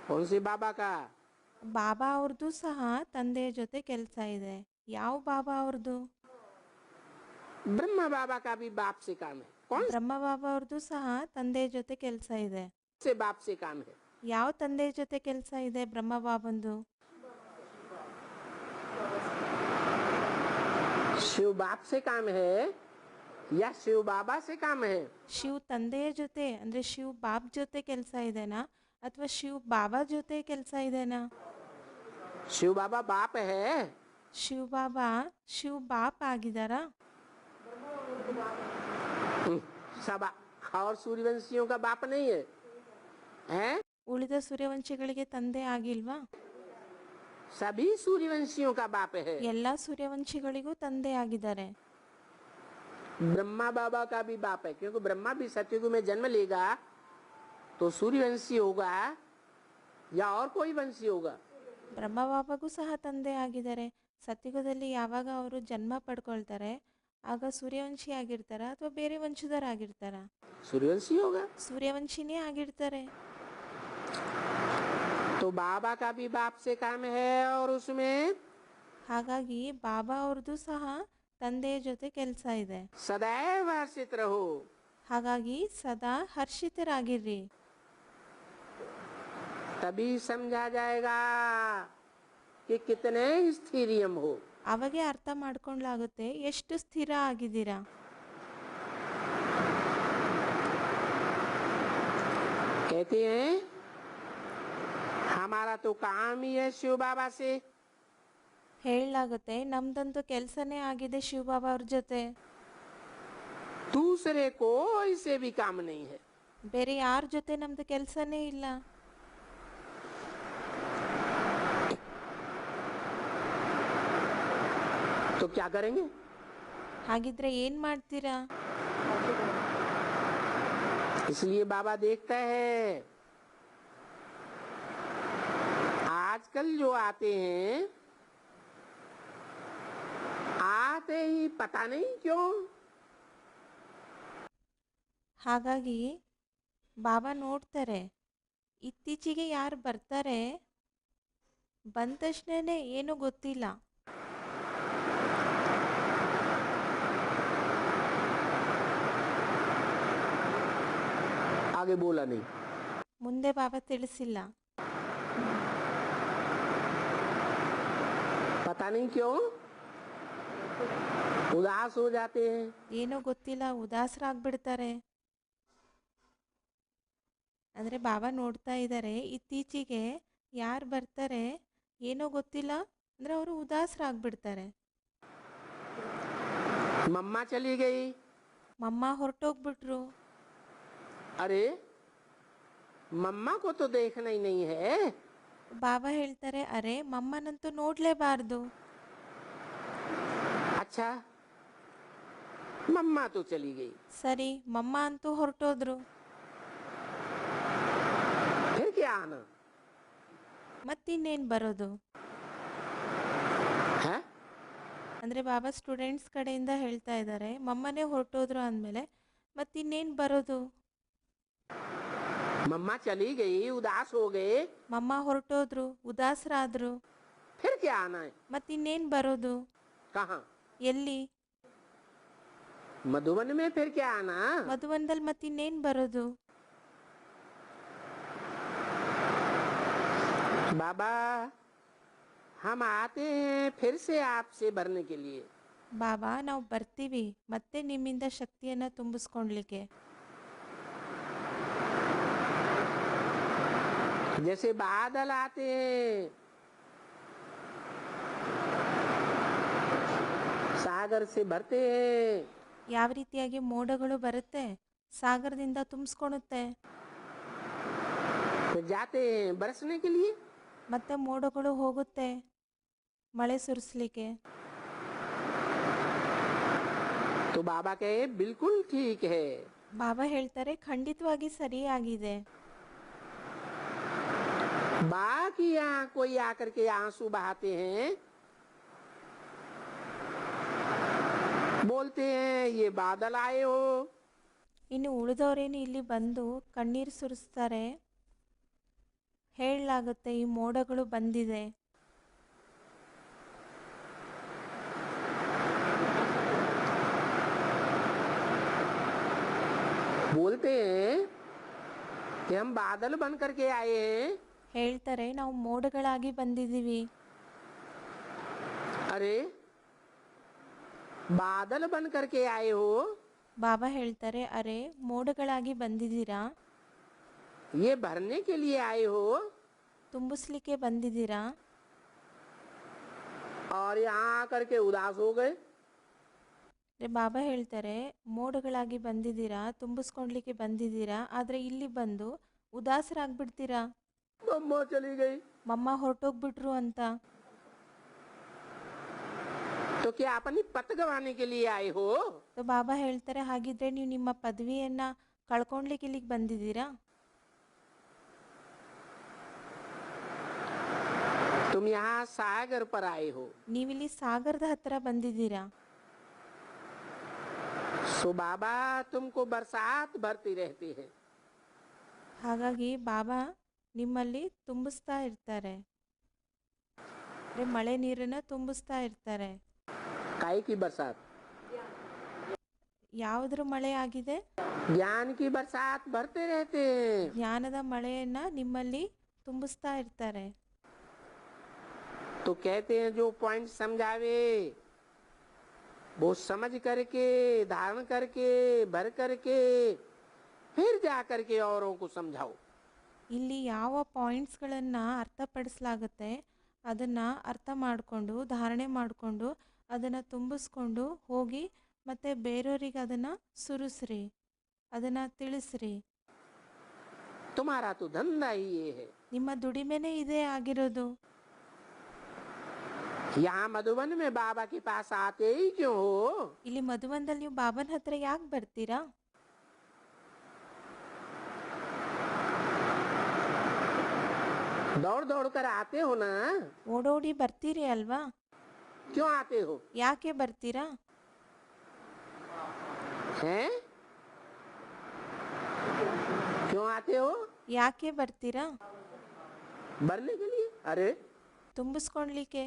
कौन से बाबा का? ಬಾಬಾ ಅವ್ರದ್ದು ಸಹ ತಂದೆಯ ಜೊತೆ ಕೆಲಸ ಇದೆ. ಯಾವ ಬಾಬಾ ಅವ್ರದ್ದು? ब्रह्मा बाबा का भी बाप से काम है। कौन ಬ್ರಹ್ಮ ಬಾಬಾ ಅವ್ರದ್ದು ಸಹ ತಂದೆಯ ಜೊತೆ ಕೆಲಸ ಇದೆ. से बाप से काम है? ಯಾವ ತಂದೆಯ ಜೊತೆ ಕೆಲಸ ಇದೆ ಬ್ರಹ್ಮ ಬಾಬಂದು? शिव बाप से काम है या शिव बाबा से काम है? ಶಿವ್ ತಂದೆಯ ಜೊತೆ ಅಂದ್ರೆ ಶಿವ್ ಬಾಬ್ ಜೊತೆ ಕೆಲಸ ಇದೆನಾ ಅಥವಾ ಶಿವ್ ಬಾಬಾ ಜೊತೆ ಕೆಲಸ ಇದೆನಾ? शिव बाबा बाप है। ಶಿವ್ ಬಾಬಾ ಶಿವ್ ಬಾಪ್ ಆಗಿದಾರಾ? सब और सूर्यवंशियों का बाप नहीं है, हैं? ಉಳಿದ ಸೂರ್ಯವಂಶಿಗಳಿಗೆ ತಂದೆ ಆಗಿಲ್ವಾ? सभी सूर्यवंशियों का बाप है। ಎಲ್ಲಾ ಸೂರ್ಯವಂಶಿಗಳಿಗೂ ತಂದೆ ಆಗಿದ್ದಾರೆ. ब्रह्मा बाबा का भी बाप है, क्योंकि ब्रह्मा भी सतयुग में जन्म लेगा तो सूर्यवंशी होगा या और कोई वंशी होगा। ಬ್ರಹ್ಮ ಬಾಬಾಗೂ ಸಹ ತಂದೆ ಆಗಿದ್ದಾರೆ. ಸತ್ಯುಗದಲ್ಲಿ ಯಾವಾಗ ಅವರು ಜನ್ಮ ಪಡ್ಕೊಳ್ತಾರೆ ಆಗ ಸೂರ್ಯವಂಶಿ ಆಗಿರ್ತಾರ ಅಥವಾ ಬೇರೆ ವಂಶದವರಾಗಿರ್ತಾರ? सूर्यवंशी होगा। ಸೂರ್ಯವಂಶಿನೇ ಆಗಿರ್ತಾರೆ. तो बाबा का भी बाप से काम है और उसमें ಹಾಗಾಗಿ ಬಾಬಾ ಅವ್ರದ್ದು ಸಹ ತಂದೆಯ ಜೊತೆ ಕೆಲಸ ಇದೆ. सदैव हर्षित रहो। ಹಾಗಾಗಿ ಸದಾ ಹರ್ಷಿತರಾಗಿರ್ರಿ. तभी समझा जाएगा कि कितने स्थिरियम हो। ಅವಾಗೆ ಅರ್ಥ ಮಾಡ್ಕೊಂಡ್ಲಾಗುತ್ತೆ ಎಷ್ಟು ಸ್ಥಿರ ಆಗಿದ್ದೀರಾ. कहते हैं हमारा तो काम ही है शिव बाबा से। ಹೇಳಲಾಗುತ್ತೆ ನಮ್ದಂತೂ ಕೆಲಸನೇ ಆಗಿದೆ ಶಿವ ಬಾಬಾ ಅವ್ರ ಜೊತೆ. दूसरे कोई से भी काम नहीं है। ಬೇರೆ ಯಾರ ಜೊತೆ ನಮ್ದು ಕೆಲಸನೇ ಇಲ್ಲ. तो क्या करेंगे? ಹಾಗಿದ್ರೆ ಏನ್ ಮಾಡ್ತೀರಾ? इसलिए बाबा देखता है आजकल जो आते हैं आते ही पता नहीं क्यों ಹಾಗಾಗಿ ಬಾಬಾ ನೋಡ್ತಾರೆ ಇತ್ತೀಚೆಗೆ ಯಾರು ಬರ್ತಾರೆ ಬಂದ ತಕ್ಷಣನೇ ಏನೂ ಗೊತ್ತಿಲ್ಲ. आगे बोला नहीं। ಮುಂದೆ ಬಾಬಾ ತಿಳಿಸಿಲ್ಲ. पता नहीं क्यों उदास हो जाते हैं। ಏನೋ ಗೊತ್ತಿಲ್ಲ ಉದಾಸರಾಗ್ಬಿಡ್ತಾರೆ. ಅಂದರೆ ಬಾಬಾ ನೋಡ್ತಾ ಇದ್ದಾರೆ ಇತ್ತೀಚೆಗೆ ಯಾರು ಬರ್ತಾರೆ ಏನೋ ಗೊತ್ತಿಲ್ಲ ಅಂದರೆ ಅವರು ಉದಾಸರಾಗ್ಬಿಡ್ತಾರೆ. मम्मा चली गई। ಮಮ್ಮ ಹೊರಟೋಗ್ಬಿಟ್ರು. अरे मम्मा को तो देखना ही नहीं है। ಬಾಬಾ ಹೇಳ್ತಾರೆ ಅರೆ ಮಮ್ಮನಂತೂ ನೋಡಲೇಬಾರ್ದು. अच्छा मम्मा तो चली गई, ಸರಿ ಮಮ್ಮ ಅಂತೂ ಹೊರಟೋದ್ರು, फिर क्या आना ಮತ್ತಿನ್ನೇನು ಬರೋದು? है? ಅಂದರೆ ಬಾಬಾ ಸ್ಟೂಡೆಂಟ್ಸ್ ಕಡೆಯಿಂದ ಹೇಳ್ತಾ ಇದ್ದಾರೆ ಮಮ್ಮನೇ ಹೊರಟೋದ್ರು ಅಂದಮೇಲೆ ಮತ್ತಿನ್ನೇನು ಬರೋದು? मम्मा चली गई, उदास हो गए, ಮಮ್ಮ ಹೊರಟೋದ್ರು ಉದಾಸರಾದ್ರು, फिर क्या आना है? ಮತ್ತಿನ್ನೇನು ಬರೋದು? कहाँ? ಎಲ್ಲಿ? मधुबन में फिर क्या आना? ಮಧುವನದಲ್ಲಿ ಮತ್ತಿನ್ನೇನು ಬರೋದು? बाबा हम आते हैं फिर से आपसे भरने के लिए। ಬಾಬಾ ನಾವು ಬರ್ತೀವಿ ಮತ್ತೆ ನಿಮ್ಮಿಂದ ಶಕ್ತಿಯನ್ನು ತುಂಬಿಸ್ಕೊಳ್ಲಿಕ್ಕೆ. जैसे बादल आते हैं सागर से भरते हैं, ಯಾವ ರೀತಿಯಾಗಿ ಮೋಡಗಳು ಬರುತ್ತೆ ಸಾಗರದಿಂದ ತುಂಬಿಸ್ಕೊಳುತ್ತೆ, फिर जाते हैं बरसने के लिए। ಮತ್ತೆ ಮೋಡಗಳು ಹೋಗುತ್ತೆ ಮಳೆ ಸುರಿಸ್ಲಿಕ್ಕೆ. तो बाबा कहे बिल्कुल ठीक है। ಬಾಬಾ ಹೇಳ್ತಾರೆ ಖಂಡಿತವಾಗಿ ಸರಿಯಾಗಿದೆ. बाकी यहाँ कोई आकर के आंसू बहाते हैं, बोलते हैं ये बादल आए हो। ಇನ್ನು ಉಳಿದವರೇನು ಇಲ್ಲಿ ಬಂದು ಕಣ್ಣೀರು ಸುರಿಸ್ತಾರೆ, ಹೇಳಲಾಗುತ್ತೆ ಈ ಮೋಡಗಳು ಬಂದಿದೆ. बोलते हैं कि हम बादल बन करके आए हैं। ಹೇಳ್ತಾರೆ ನಾವು ಮೋಡಗಳಾಗಿ ಬಂದಿದ್ದೀವಿ. अरे बादल बन करके आए हो, ಬಾಬಾ ಹೇಳ್ತಾರೆ ಅರೆ ಮೋಡಗಳಾಗಿ ಬಂದಿದ್ದೀರಾ, ये भरने के लिए आए हो, ತುಂಬಿಸ್ಲಿಕ್ಕೆ ಬಂದಿದ್ದೀರಾ, और यहाँ आकर के उदास हो गए। ಬಾಬಾ ಹೇಳ್ತಾರೆ ಮೋಡಗಳಾಗಿ ಬಂದಿದ್ದೀರಾ ತುಂಬಿಸ್ಕೊಳ್ಲಿಕ್ಕೆ ಬಂದಿದ್ದೀರಾ ಆದರೆ ಇಲ್ಲಿ ಬಂದು ಉದಾಸರಾಗ್ಬಿಡ್ತೀರಾ, मम्मा चली गई। ಮಮ್ಮ ಹೊರಟೋಗ್ಬಿಟ್ರು ಅಂತ. तो क्या अपनी पत गंवाने के लिए आए हो? ಬಾಬಾ ಹೇಳ್ತಾರೆ ಹಾಗಿದ್ರೆ ನೀವು ನಿಮ್ಮ ಪದವಿಯನ್ನ ಕಳ್ಕೊಳ್ಲಿಕ್ಕೆ ಇಲ್ಲಿಗೆ ಬಂದಿದ್ದೀರಾ, तुम यहाँ सागर पर आए हो। ನೀವಿಲ್ಲಿ ಸಾಗರದ ಹತ್ರ ಬಂದಿದ್ದೀರಾ. सो बाबा तुमको बरसात भरती रहती है। ಹಾಗಾಗಿ ಬಾಬಾ ನಿಮ್ಮಲ್ಲಿ ತುಂಬಿಸ್ತಾ ಇರ್ತಾರೆ, ಮಳೆ ನೀರನ್ನ ತುಂಬಿಸ್ತಾ ಇರ್ತಾರೆ. काय की बरसात? ಯಾವುದ್ರ ಮಳೆ ಆಗಿದೆ? ज्ञान की बरसात भरते रहते हैं। ಜ್ಞಾನದ ಮಳೆಯನ್ನ ನಿಮ್ಮಲ್ಲಿ ತುಂಬಿಸ್ತಾ ಇರ್ತಾರೆ. तो कहते हैं जो पॉइंट समझावे वो समझ करके धारण करके भर करके फिर जा करके औरों को समझाओ। ಇಲ್ಲಿ ಯಾವ ಪಾಯಿಂಟ್ಸ್ಗಳನ್ನು ಅರ್ಥಪಡಿಸಲಾಗುತ್ತೆ ಅದನ್ನು ಅರ್ಥ ಮಾಡಿಕೊಂಡು ಧಾರಣೆ ಮಾಡಿಕೊಂಡು ಅದನ್ನು ತುಂಬಿಸ್ಕೊಂಡು ಹೋಗಿ ಮತ್ತು ಬೇರೆಯವರಿಗೆ ಅದನ್ನು ಸುರಿಸ್ರಿ, ಅದನ್ನು ತಿಳಿಸ್ರಿ. तुम्हारा तो धंधा ही ये है। ನಿಮ್ಮ ದುಡಿಮೆನೇ ಇದೇ ಆಗಿರೋದು. यहाँ मधुबन में बाबा के पास आते ही क्यों हो? ಇಲ್ಲಿ ಮಧುವನದಲ್ಲಿ ನೀವು ಬಾಬನ ಹತ್ರ ಯಾಕೆ ಬರ್ತೀರಾ? दौड़ दौड़ कर आते हो ना? ಓಡೋಡಿ ಬರ್ತೀರಿ ಅಲ್ವಾ? क्यों आते हो? ಯಾಕೆ ಬರ್ತೀರಾ? हैं? क्यों आते हो? ಯಾಕೆ ಬರ್ತೀರಾ? भरने के लिए। अरे ತುಂಬಿಸ್ಕೊಳ್ಲಿಕ್ಕೆ.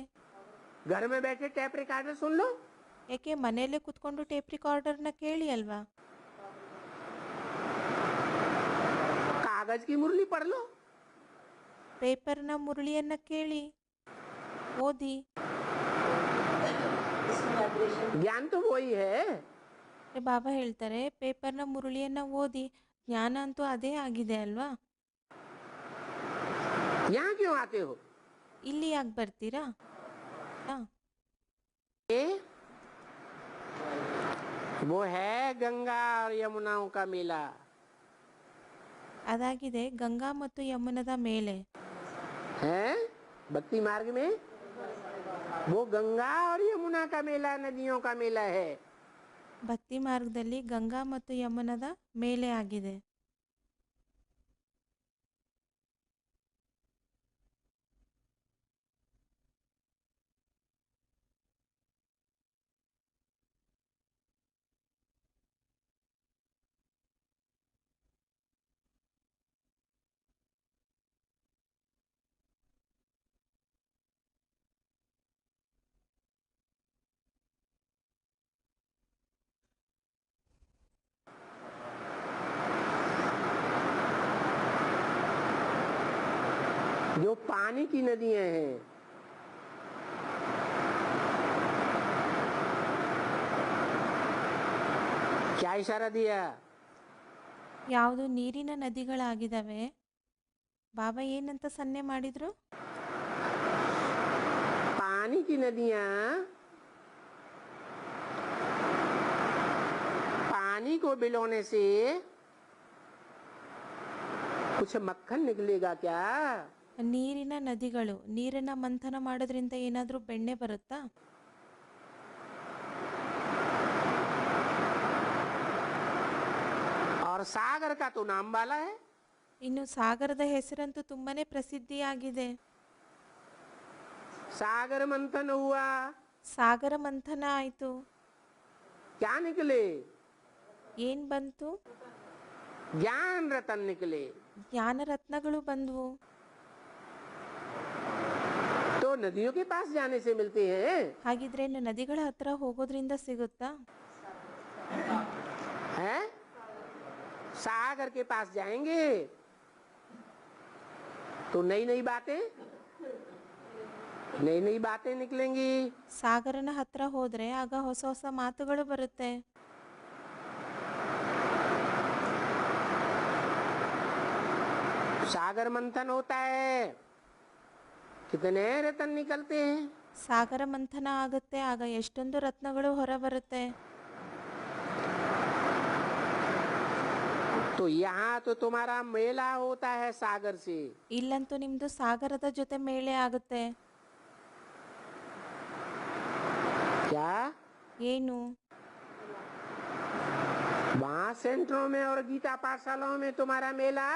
घर में बैठे टैप रिकॉर्डर सुन लो। ಏಕೆ ಮನೆಯಲ್ಲೇ ಕುತ್ಕೊಂಡು ಟೇಪ್ ರಿಕಾರ್ಡರ್ನ ಕೇಳಿ ಅಲ್ವಾ? कागज की मुरली पढ़ लो। ಪೇಪರ್ನ ಮುರುಳಿಯನ್ನು ಕೇಳಿ ಓದಿ. ज्ञान तो वही है। ಬಾಬಾ ಹೇಳ್ತಾರೆ ಪೇಪರ್ನ ಮುರುಳಿಯನ್ನು ಓದಿ, ಜ್ಞಾನ ಅಂತೂ ಅದೇ ಆಗಿದೆ ಅಲ್ವಾ. यहाँ क्यों आते हो? ಇಲ್ಲಿ ಯಾಕೆ ಬರ್ತೀರಾ? ये वो है गंगा और यमुनाओं का मेला। ಅದಾಗಿದೆ ಗಂಗಾ ಮತ್ತು ಯಮುನದ ಮೇಲೆ. है भक्ति मार्ग में वो गंगा और यमुना का मेला, नदियों का मेला है। ಭಕ್ತಿ ಮಾರ್ಗದಲ್ಲಿ ಗಂಗಾ ಮತ್ತು ಯಮುನದ ಮೇಲೆ ಆಗಿದೆ. जो पानी की नदियां हैं, क्या इशारा दिया? ಯಾವುದು ನೀರಿನ ನದಿಗಳಾಗಿದ್ದಾವೆ. ಬಾಬಾ ಏನಂತ ಸನ್ನೆ ಮಾಡಿದ್ರು? पानी की नदियां पानी को बिलोने से कुछ मक्खन निकलेगा क्या? ನೀರಿನ ನದಿಗಳು ನೀರನ್ನ ಮಂಥನ ಮಾಡೋದ್ರಿಂದ ಏನಾದರೂ ಬೆಣ್ಣೆ ಬರುತ್ತಾ? और सागर का तो नाम वाला है। ಇನ್ನು ಸಾಗರದ ಹೆಸರಂತೂ ತುಂಬಾನೇ ಪ್ರಸಿದ್ಧಿಯಾಗಿದೆ. सागर मंथन हुआ, ಸಾಗರ ಮಂಥನ ಆಯಿತು, क्या निकले? ಏನ್ ಬಂತು? ज्ञान रतन निकले। ಜ್ಞಾನ ರತ್ನಗಳು ಬಂದವು. तो नदियों के पास जाने से मिलते हैं। ಹಾಗಿದ್ರೆ ಇನ್ನು ನದಿಗಳ ಹತ್ರ ಹೋಗೋದ್ರಿಂದ ಸಿಗುತ್ತಾ? हैं? सागर के पास जाएंगे तो नई नई बातें निकलेंगी। ಸಾಗರನ ಹತ್ರ ಹೋದ್ರೆ ಆಗ ಹೊಸ ಹೊಸ ಮಾತುಗಳು ಬರುತ್ತೆ. सागर मंथन होता है, कितने रतन निकलते हैं। ಸಾಗರ ಮಂಥನ ಆಗುತ್ತೆ, ಆಗ ಎಷ್ಟೊಂದು ರತ್ನಗಳು ಹೊರ ಬರುತ್ತೆ. तो यहाँ तो तुम्हारा मेला होता है सागर से। ಇಲ್ಲಂತೂ ನಿಮ್ದು ಸಾಗರದ ಜೊತೆ ಮೇಳೆ ಆಗುತ್ತೆ. क्या? ಏನು? वहाँ सेंटरों में और गीता पाठशालाओं में तुम्हारा मेला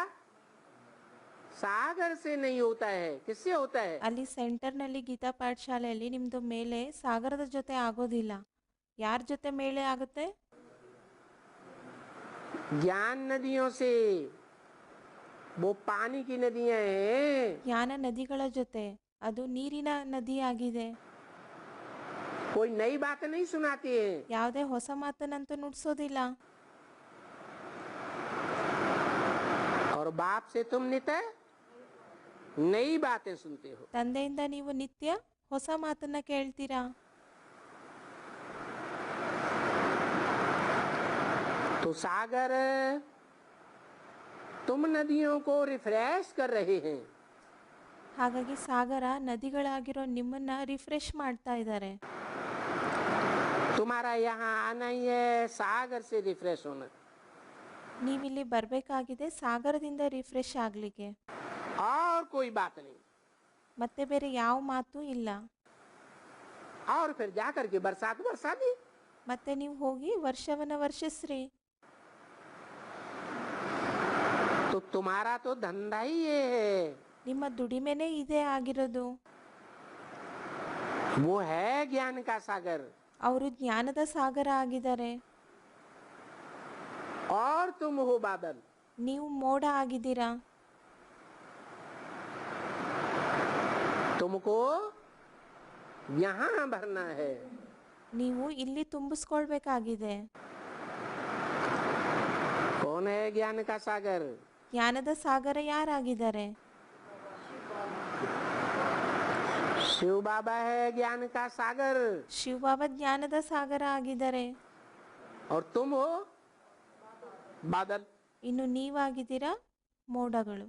सागर से नहीं होता है, किससे होता है? ಅಲ್ಲಿ ಸೆಂಟರ್ನಲ್ಲಿ ಗೀತಾ ಪಾಠಶಾಲೆಯಲ್ಲಿ ನಿಮ್ದು ಮೇಲೆ ಸಾಗರದ ಜೊತೆ ಆಗೋದಿಲ್ಲ. ಯಾರ ಜೊತೆ ಮೇಳೆ ಆಗುತ್ತೆ? ज्ञान नदियों से। वो पानी की नदियां हैं। ಜ್ಞಾನ ನದಿಗಳ ಜೊತೆ, ಅದು ನೀರಿನ ನದಿ ಆಗಿದೆ. कोई नई बात नहीं सुनाती है। ಯಾವುದೇ ಹೊಸ ಮಾತನ್ನಂತೂ ನುಡಿಸೋದಿಲ್ಲ. और बाप से तुम नित नई बातें सुनते हो। ತಂದೆಯಿಂದ ನೀವು ನಿತ್ಯ ಹೊಸ ಮಾತನ್ನ ಕೇಳ್ತೀರಾ. तो सागर तुम नदियों को रिफ्रेश कर रहे हैं। ಹಾಗಾಗಿ ಸಾಗರ ನದಿಗಳಾಗಿರೋ ನಿಮ್ಮನ್ನ ರಿಫ್ರೆಶ್ ಮಾಡ್ತಾ ಇದ್ದಾರೆ. तुम्हारा यहाँ आना ही है सागर से रिफ्रेश होना। ನೀವಿಲ್ಲಿ ಬರಬೇಕಾಗಿದೆ ಸಾಗರದಿಂದ ರಿಫ್ರೆಶ್ ಆಗಲಿಕ್ಕೆ. और कोई बात नहीं। ಮತ್ತೆ ಬೇರೆ ಯಾವ ಮಾತು ಇಲ್ಲ. और फिर जाकर के बरसात बरसा दी। ಮತ್ತೆ ನೀವು ಹೋಗಿ ವರ್ಷವನ್ನ ವರ್ಷಿಸ್ರಿ. तो तुम्हारा तो धंधा ही ये है। ನಿಮ್ಮ ದುಡಿಮೆನೇ ಇದೇ ಆಗಿರೋದು. वो है ज्ञान का सागर। ಅವರು ಜ್ಞಾನದ ಸಾಗರ ಆಗಿದ್ದಾರೆ. और तुम हो बादल। ನೀವು ಮೋಡ ಆಗಿದ್ದೀರಾ. तुमको यहाँ भरना है। ನೀವು ಇಲ್ಲಿ ತುಂಬಿಸ್ಕೊಳ್ಬೇಕಾಗಿದೆ. कौन है ज्ञान का सागर? ಜ್ಞಾನದ ಸಾಗರ ಯಾರಾಗಿದ್ದಾರೆ? शिव बाबा है ज्ञान का सागर ಶಿವ ಬಾಬಾ ಜ್ಞಾನದ ಸಾಗರ ಆಗಿದ್ದಾರೆ. और तुम हो बादल. ಇನ್ನು ನೀವಾಗಿದ್ದೀರಾ ಮೋಡಗಳು.